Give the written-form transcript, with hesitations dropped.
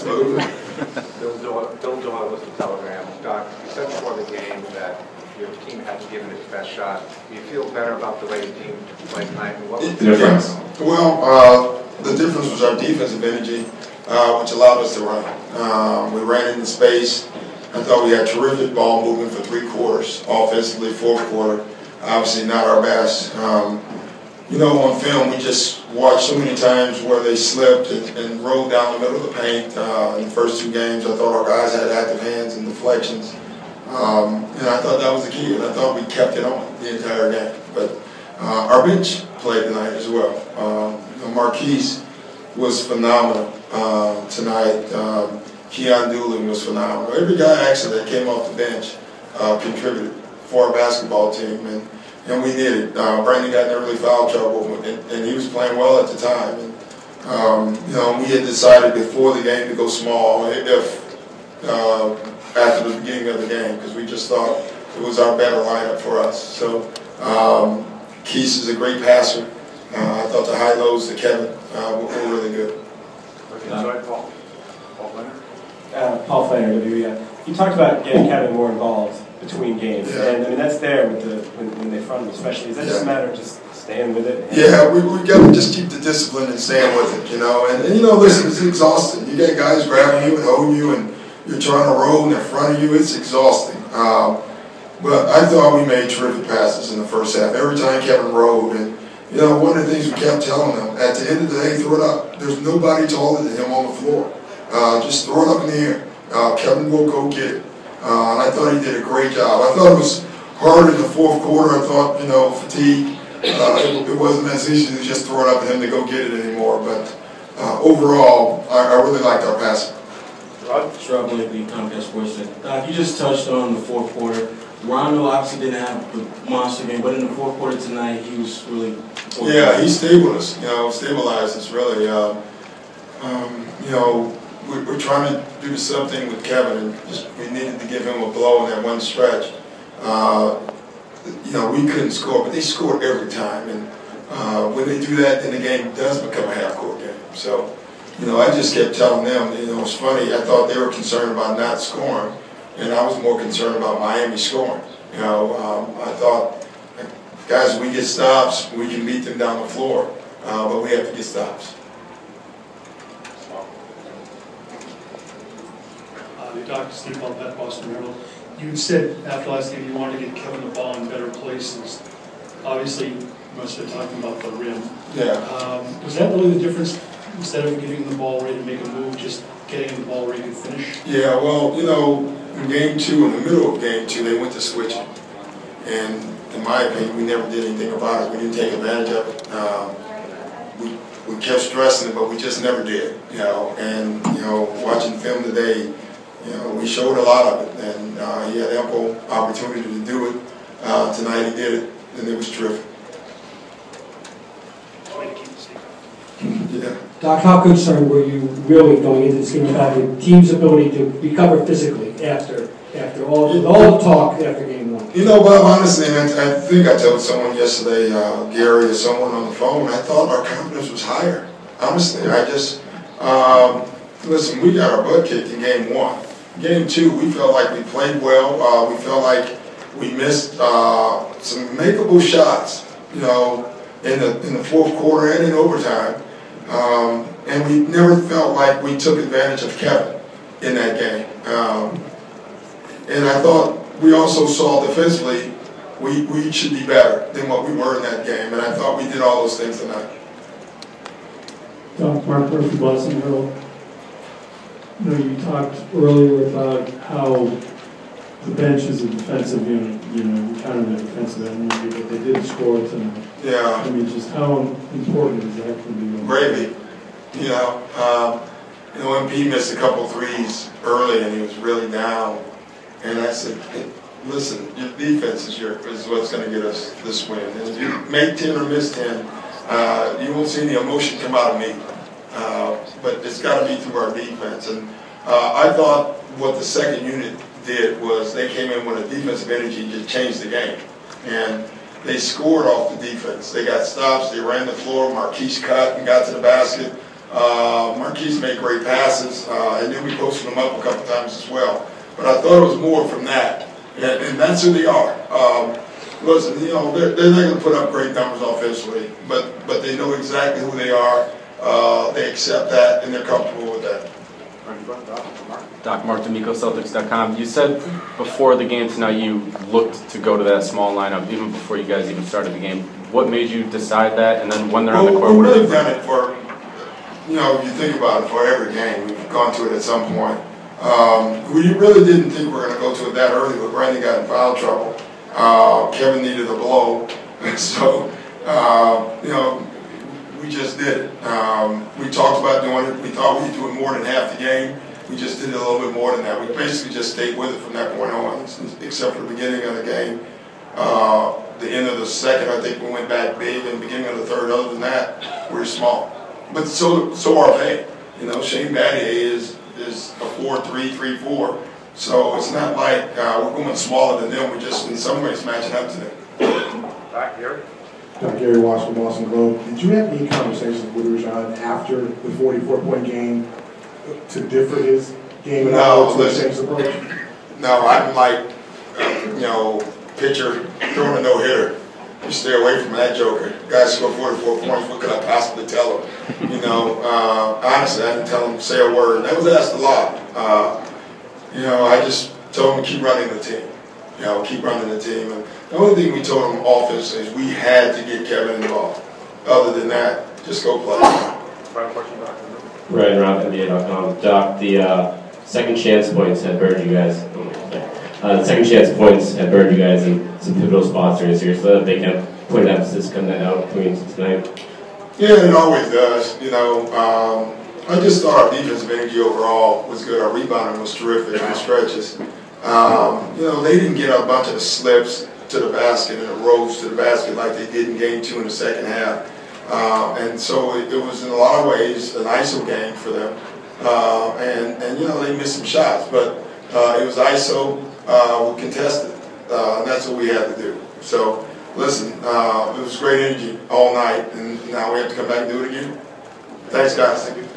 Absolutely. Bill Doyle with the Telegram. Doc, you said before the game that your team hadn't given its best shot. Do you feel better about the way the team played tonight? And what was the difference? Well, the difference was our defensive energy, which allowed us to run. We ran into space. I thought we had terrific ball movement for 3 quarters. Offensively, 4th quarter, obviously not our best. You know, on film, we just watched so many times where they slipped and rolled down the middle of the paint. In the first 2 games, I thought our guys had active hands and deflections. And I thought that was the key, and I thought we kept it on the entire game. But our bench played tonight as well. Marquise was phenomenal tonight. Keon Doolin was phenomenal. Every guy actually that came off the bench contributed for our basketball team, and we needed. Brandon got in early foul trouble, and he was playing well at the time. And you know, we had decided before the game to go small after the beginning of the game, because we just thought it was our better lineup for us. So Keese is a great passer. I thought the high lows to Kevin were really good. Enjoyed Paul Leonard? Paul Flanner, WEF. You talked about getting Kevin more involved between games, and I mean that's there with when they front him, especially. Is that just a matter of just staying with it? Yeah, we got to just keep the discipline and staying with it, you know. And you know, listen, it's exhausting. You got guys grabbing you and holding you, and you're trying to roll in front of you. It's exhausting. But I thought we made terrific passes in the first half. Every time Kevin rolled, and you know, one of the things we kept telling them, at the end of the day, throw it up. There's nobody taller than him on the floor. Just throw it up in the air. Kevin will go get it. And I thought he did a great job. I thought it was hard in the 4th quarter. I thought, you know, fatigue. It wasn't as easy to just throw it up at him to go get it anymore. But overall, I really liked our passing. Shrub Blakely, Comcast Sports. You just touched on the 4th quarter. Rondo obviously didn't have the monster game, but in the 4th quarter tonight, he was really. Yeah, he stabilized us really. You know, we're trying to do the same thing with Kevin, and we needed to give him a blow in that one stretch. You know, we couldn't score, but they scored every time, and when they do that, then the game does become a half-court game. So, you know, I just kept telling them, you know, it's funny, I thought they were concerned about not scoring, and I was more concerned about Miami scoring. You know, I thought, guys, we get stops, we can beat them down the floor, but we have to get stops. You talked to Steve about that, Boston Herald. You said after last game you wanted to get Kevin the ball in better places. Obviously, you must have been talking about the rim. Yeah. Was that really the difference? Instead of giving him the ball ready to make a move, just getting him the ball where he could finish? Yeah, well, you know, in game 2, in the middle of game 2, they went to switching. And in my opinion, we never did anything about it. We didn't take advantage of it. We kept stressing it, but we just never did. You know, and, you know, watching film today, you know, we showed a lot of it, and he had ample opportunity to do it. Tonight he did it, and it was terrific. Yeah. Doc, how concerned were you really going into this game about the team's ability to recover physically after all the talk after game 1? You know, Bob, honestly, I think I told someone yesterday, Gary or someone on the phone, I thought our confidence was higher. Honestly, I just, listen, we got our butt kicked in game 1. Game 2, we felt like we played well. We felt like we missed some makeable shots, you know, in the 4th quarter and in overtime. And we never felt like we took advantage of Kevin in that game. And I thought we also saw defensively we should be better than what we were in that game. And I thought we did all those things tonight. Mark Murphy, Boston Herald. You know, you talked earlier about how the bench is a defensive unit, you know, kind of a defensive energy, but they did score tonight. Yeah. I mean, just how important is that for you? Gravy. You know, MP missed a couple threes early, and he was really down. And I said, hey, listen, your defense is what's going to get us this win. And if you make 10 or miss 10, you won't see any emotion come out of me. But it's got to be through our defense. And I thought what the second unit did was they came in with a defensive energy and just changed the game. And they scored off the defense. They got stops. They ran the floor. Marquise cut and got to the basket. Marquise made great passes, and then we posted them up a couple times as well. But I thought it was more from that, and that's who they are. Listen, you know, they're not going to put up great numbers offensively, but they know exactly who they are. They accept that, and they're comfortable with that. Doc Mark D'Amico, Celtics.com. You said before the game tonight you looked to go to that small lineup even before you guys even started the game. What made you decide that? And then when they're on the court, we've really done it for, you know, if you think about it, for every game. We've gone to it at some point. We really didn't think we were going to go to it that early, but Brandon got in foul trouble. Kevin needed a blow, so you know, we just did it. We talked about doing it. We thought we'd do it more than half the game. We just did it a little bit more than that. We basically just stayed with it from that point on, except for the beginning of the game. The end of the second, I think we went back big, and the beginning of the third. Other than that, we're small. But so are they. You know, Shane Battier is a 4-3, 3-4. So it's not like we're going smaller than them. We're just in some ways matching up to them. Back here. KYRIE Weiss from Boston Globe. Did you have any conversations with Rajon after the 44-point game to differ his game? No, listen. No, I'm like, you know, pitcher throwing a no-hitter. You stay away from that joker. Guy scored 44 points. What could I possibly tell him? You know, honestly, I didn't tell him to say a word. That was asked a lot. You know, I just told him to keep running the team. You know, keep running the team. And the only thing we told him offensively is we had to get Kevin involved. Other than that, just go play. Final question, Doctor. Ryan Robb, NBA.com. Doc, the second chance points had burned you guys. The second chance points had burned you guys in some pivotal spots during the series, so that they can put an emphasis on that out between tonight. Yeah, it always does. You know, I just thought our defensive energy overall was good. Our rebounding was terrific in the stretches. You know, they didn't get a bunch of slips to the basket and rolls to the basket like they did in Game 2 in the second half. And so it was in a lot of ways an ISO game for them. And you know, they missed some shots, but it was ISO, we contested, and that's what we had to do. So listen, it was great energy all night, and now we have to come back and do it again. Thanks, guys. Thank you.